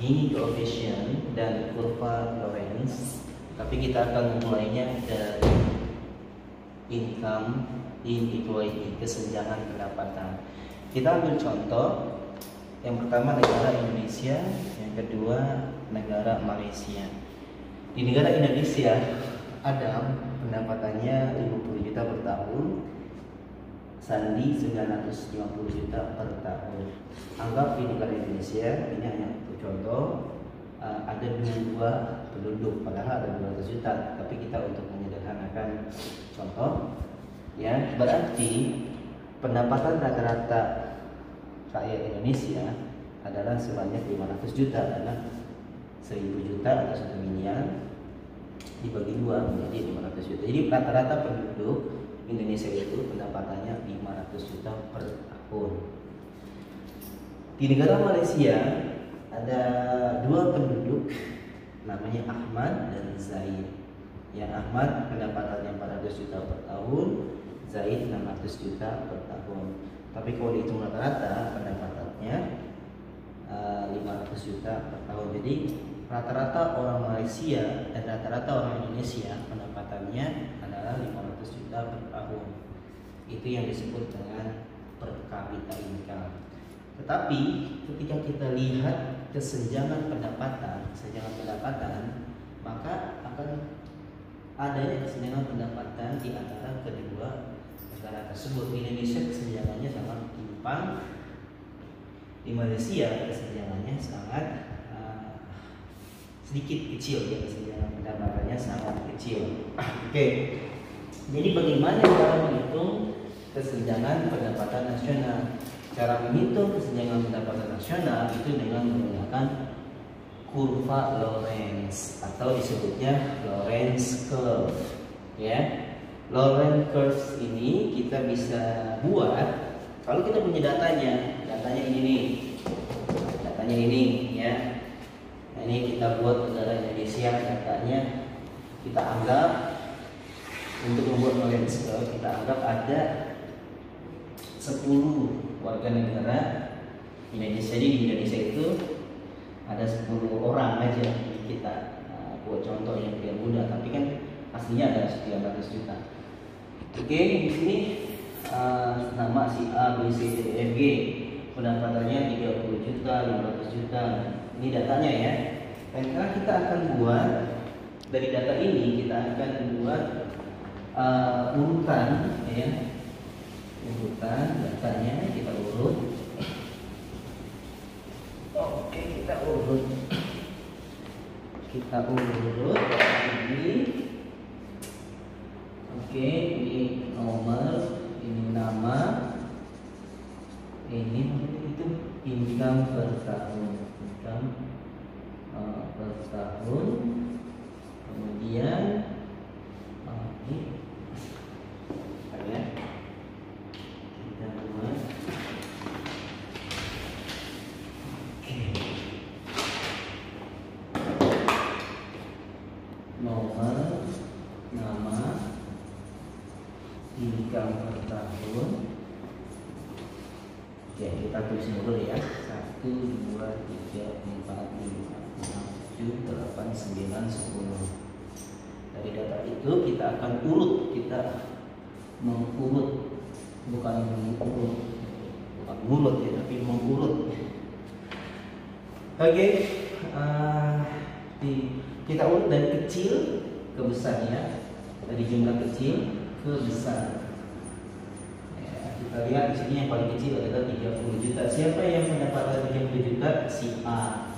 Gini coefficient dan kurva Lorenz, tapi kita akan memulainya dari income inequality, kesenjangan pendapatan. Kita ambil contoh. Yang pertama negara Indonesia, yang kedua negara Malaysia. Di negara Indonesia, Adam pendapatannya 50 juta per tahun, Sandi 950 juta per tahun. Anggap di negara Indonesia, ini hanya untuk contoh, ada dua penduduk, padahal ada 200 juta, tapi kita untuk menyederhanakan contoh, ya berarti pendapatan rata-rata rakyat Indonesia adalah sebanyak 500 juta, karena 1000 juta atau 1 miliar dibagi 2 menjadi 500 juta. Jadi rata-rata penduduk Indonesia itu pendapatannya 500 juta per tahun. Di negara Malaysia ada dua penduduk, namanya Ahmad dan Zaid. Yang Ahmad pendapatannya 400 juta per tahun, Zaid 600 juta per tahun. Tapi kalau dihitung rata-rata pendapatannya 500 juta per tahun. Jadi rata-rata orang Malaysia dan rata-rata orang Indonesia pendapatannya adalah 500 juta per tahun. Itu yang disebut dengan per kapita income. Tetapi ketika kita lihat kesenjangan pendapatan, maka akan adanya kesenjangan pendapatan di antara kedua negara tersebut. Di Indonesia kesenjangannya sangat timpang, di Malaysia kesenjangannya sangat sedikit kecil, ya, kesenjangan pendapatannya sangat kecil. Oke. Jadi bagaimana cara menghitung kesenjangan pendapatan nasional? Cara menghitung kesenjangan pendapatan nasional itu dengan menggunakan kurva Lorenz atau disebutnya Lorenz curve, ya. Lorenz curve ini kita bisa buat kalau kita punya datanya ini nih, datanya ini, ya. Nah, ini kita buat negara Indonesia, datanya kita anggap untuk membuat Lorenz curve, kita anggap ada 10 warga negara Indonesia. Jadi di Indonesia itu ada 10 orang aja kita buat contoh yang biar mudah, tapi kan aslinya ada 900 juta. Oke, di sini nama si A, B, C, D, E, F, G pendapatannya 30 juta, 500 juta. Ini datanya, ya. Dan sekarang kita akan buat dari data ini, kita akan buat urutan, ya. Urutan datanya kita urut. Oke, kita urut ini. Oke, ini nomor, ini nama, ini itu income per tahun, kemudian ini ya, kita buat. Oke, nomor, nama, income per tahun. Oke, kita tulis dulu, ya. 1, 2, 3, 4, 5, 6, 7, 8, 9, 10. Dari data itu kita akan urut, kita mengurut, bukan mengurut, ya, tapi mengurut. Oke, kita urut dari kecil ke besar, ya, dari jumlah kecil ke besar. Kita lihat di sini yang paling kecil adalah 30 juta. Siapa yang mendapatkan 30 juta? Si A.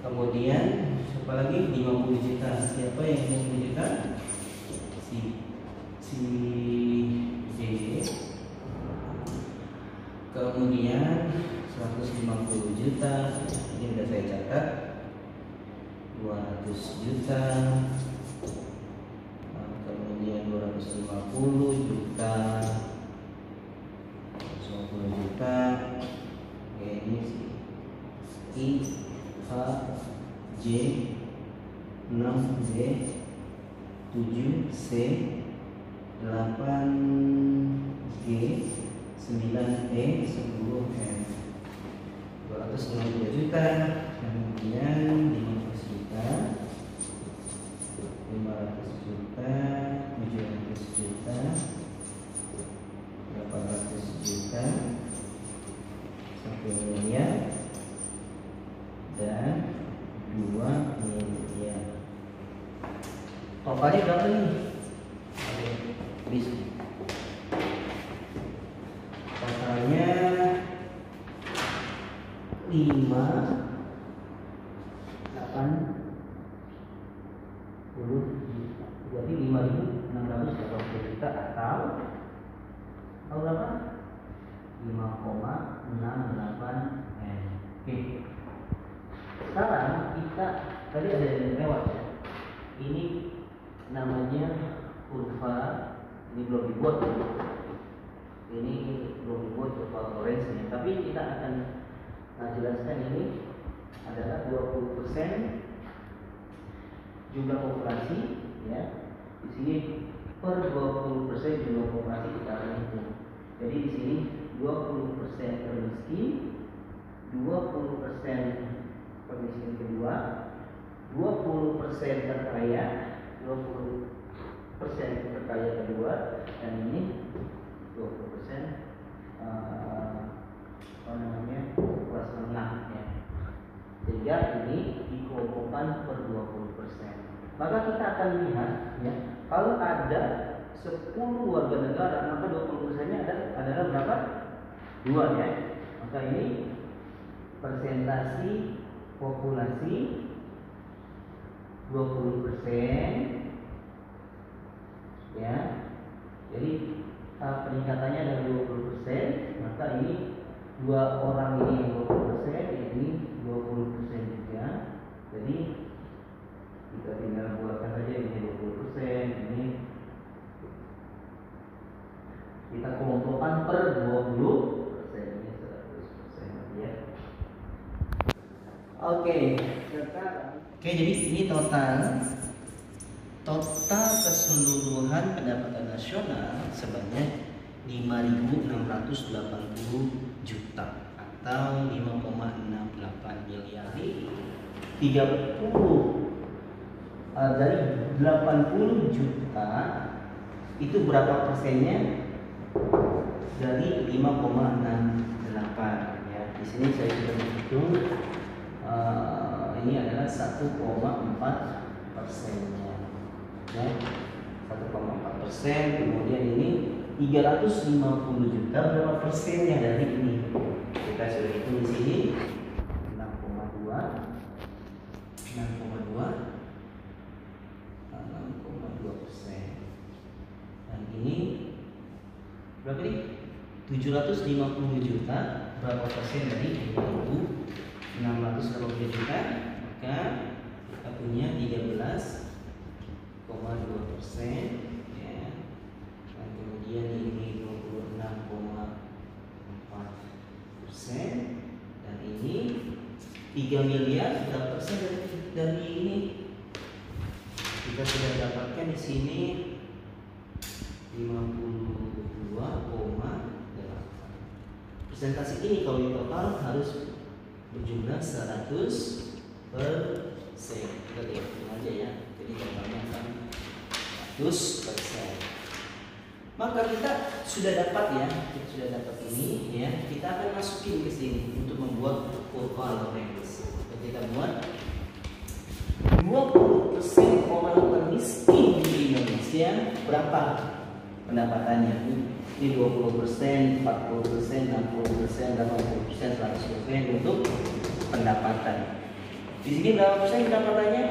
Kemudian siapa lagi? 50 juta. Siapa yang 50 juta? Si D. Kemudian 150 juta. Ini sudah saya catat. 200 juta. Kemudian 250 juta. Oke, ini I, H, J, 6, D, 7, C, 8, G, 9, E, 10, M. 250 juta. kemudian 500 juta, 500 juta, 700 juta, 800 juta, 1 miliar, dan 2 miliar. Totalnya berapa nih? Bisa. Totalnya 580 juta. Jadi 5.680 juta atau berapa? 5,68 M. Oke. Sekarang kita tadi ada yang lewat ya. Ini namanya kurva. Ini belum dibuat. Ini belum dibuat kurva Lorentz-nya. Tapi kita akan jelaskan ini adalah 20% jumlah populasi ya. Di sini per 20% jumlah populasi kita akan hitung. Jadi di sini 20% termiskin, 20% termiskin kedua, 20% terkaya, 20% terkaya kedua, dan ini 20% kelas menengah ya. Sehingga ini dikelompokkan per 20%. Maka kita akan lihat ya, kalau ada 10 warga negara, maka 20%-nya adalah berapa? 2 ya. Maka ini persentasi populasi 20% ya. Jadi peningkatannya ada 20%, maka ini 2 orang ini yang 20%, ini 20% juga. Jadi kita tinggal buatkan saja ini 20%, ini kita kelompokkan per 20%, ini 100% ya. Oke, jadi ini total keseluruhan pendapatan nasional sebanyak 5.680 juta atau 5,68 miliar. 30 dari 80 juta itu berapa persennya? Dari 5,68 ya. Di sini saya sudah menghitung, ini adalah 1,4%-nya ya. 1,4%. Kemudian ini 350 juta, berapa persennya dari ini? Kita sudah hitung di sini 6,2%. Dan ini berapa nih? 750 juta, berapa persen dari 5.680 juta? Maka kita punya 13,2% ya. Dan kemudian ini 26,4%, dan ini 3 miliar berapa persen dari ini? Kita sudah dapatkan di sini 52,8. Persentase ini kalau di total harus berjumlah 100%. Kita lihat aja ya. Jadi totalnya akan 100%. Maka kita sudah dapat ya, ini ya. Kita akan masukin ke sini untuk membuat kurva Lorentz. Kita buat 20% orang termiskin di Indonesia berapa pendapatannya? Ini 20%, 40%, 60%, 80%, 100% untuk pendapatan. Di sini berapa persen pendapatannya?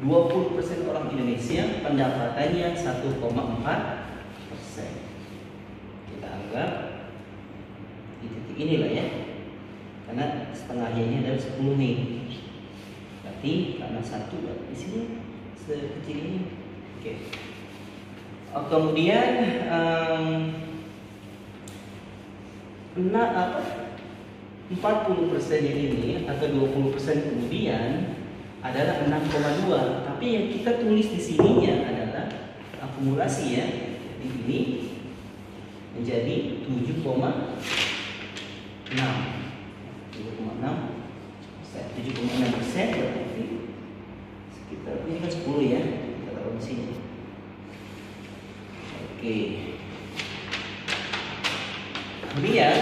20% orang Indonesia pendapatannya 1,4%. Kita anggap di titik inilah ya, karena setengahnya ini adalah 10 nih. Berarti karena 1 di sini sekecil ini. Oke. Kemudian 40% ini atau 20% kemudian adalah 6,2. Tapi yang kita tulis di sininya adalah akumulasi ya. Jadi ini menjadi 7,6. 7,6 berarti sekitar ini kan 10 ya, kita taruh di sini. Oke. Kemudian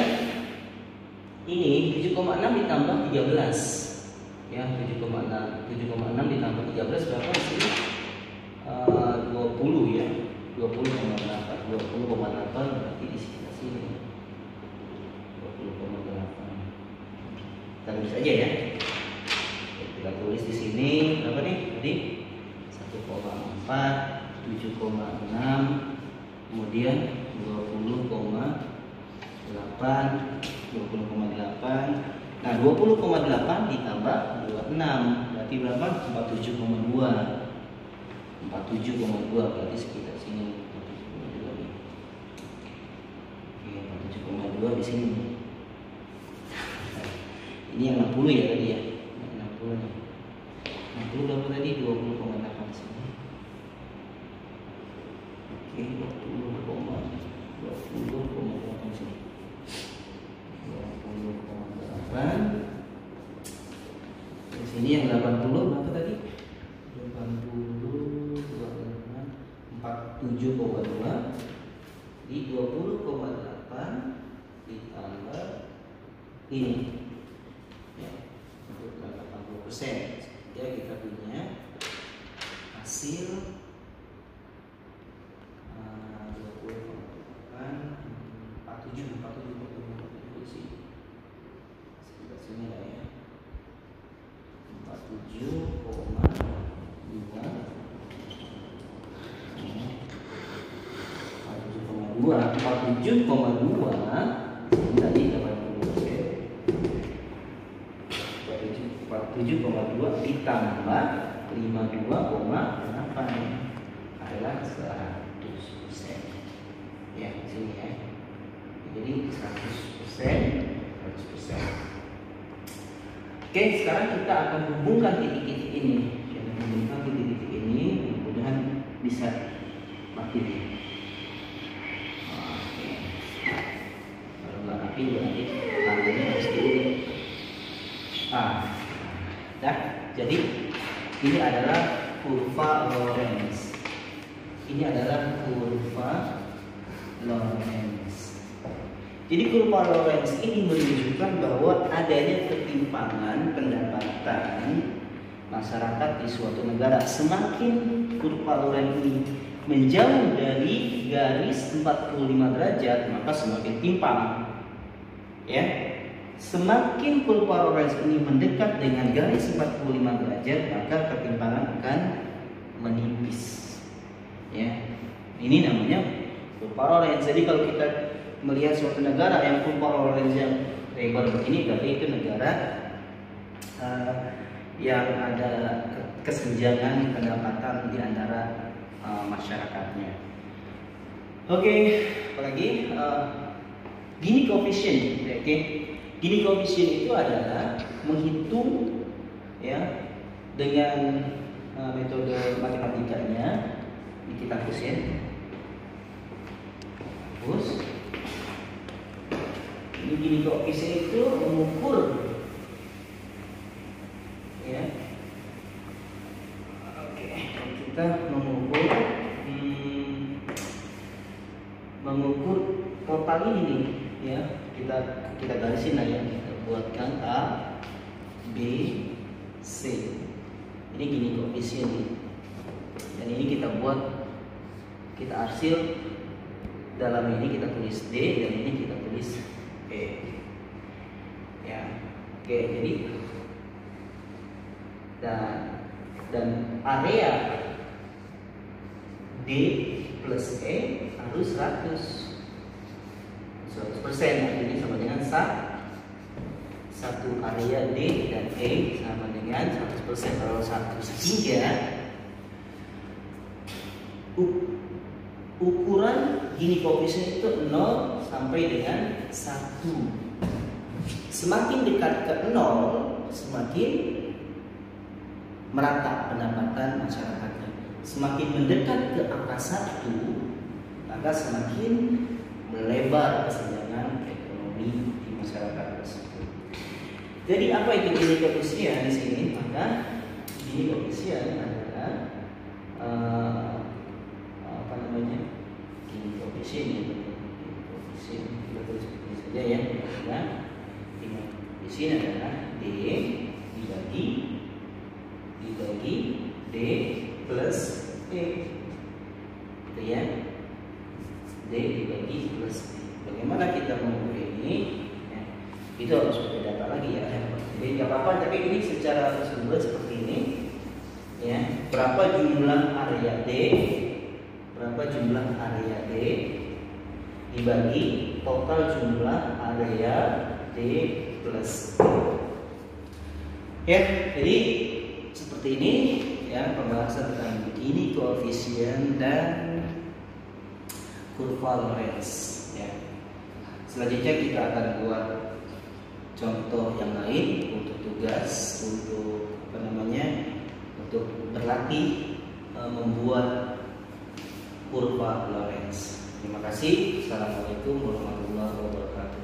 ini 7,6 ditambah 13 ya, 7,6 ditambah 13 berapa sih? 20 ya, 20,8 berarti di sekitar sini 20,8. Kita tulis aja ya. Kita tulis di sini berapa nih? Tadi 1,4, 7,6, kemudian 20,8. Nah, 20,8 ditambah 26 berarti berapa? 47,2 berarti sekitar sini. 47,2 nih. Oke, 47,2 di sini. Ini yang 60 ya tadi ya. 60 nih. 60 berapa tadi? 20,8 sini. Oke, 20,8 sini. 20,8. Di sini yang 80 berapa tadi? 47,2 di 20,8 ditambah ini ya, untuk 80%. Ya, kita punya hasil 20,8 47 di sini. Sekitar sini lah ya. 47,2 tadi 47,2 ditambah 52,8 adalah 100% ya, sini ya. Jadi 100%. Oke, sekarang kita akan hubungkan titik-titik ini. Mudah-mudahan bisa makin. Nanti tangannya harus diulik. Jadi ini adalah kurva Lorenz. Jadi kurva Lorenz ini menunjukkan bahwa adanya ketimpangan pendapatan masyarakat di suatu negara. Semakin kurva Lorenz ini menjauh dari garis 45 derajat, maka semakin timpang. Ya, semakin kurva Lorenz ini mendekat dengan garis 45 derajat, maka ketimpangan akan menipis. Ya, ini namanya kurva Lorenz. Jadi kalau kita melihat suatu negara yang kurva Lorenz yang lebar begini, berarti itu negara yang ada kesenjangan pendapatan di antara masyarakatnya. Oke, apalagi Gini coefficient, oke? Gini coefficient itu adalah menghitung ya dengan metode matematikanya. Ini kita hapus ya. Hapus. Ini Gini coefficient itu mengukur ya. Oke, kita mengukur total ini ya, kita garisin lah ya, kita buatkan A, B, C. Ini Gini coefficient nih. Dan ini kita arsil dalam ini kita tulis D, dan ini kita tulis E. Ya, oke, jadi dan area D plus E harus 100%, artinya sama dengan satu area D dan E sama dengan 100%. Kalau 1 sehingga ukuran Gini coefficient itu 0 sampai dengan 1. Semakin dekat ke 0, semakin merata pendapatan masyarakatnya. Semakin mendekat ke angka 1, maka semakin melebar kesenjangan ekonomi di masyarakat tersebut. Jadi apa itu Gini koefisien di sini? Maka Gini koefisien adalah apa namanya? Gini koefisien ya. Gini koefisien kita tulis seperti saja ya. Nah, Gini koefisien adalah D dibagi D plus E, gitu ya. D dibagi plus E. Bagaimana kita mengukur ini? Ya, itu harus pakai data lagi ya. Jadi nggak apa-apa, tapi ini secara keseluruhan seperti ini. Ya, berapa jumlah area D? Berapa jumlah area D dibagi total jumlah area D plus E. Ya, jadi seperti ini ya pembahasan tentang Gini koefisien dan kurva Lorentz ya. Selanjutnya kita akan buat contoh yang lain untuk tugas, untuk apa namanya, untuk berlatih membuat kurva Lorentz. Terima kasih. Assalamualaikum warahmatullahi wabarakatuh.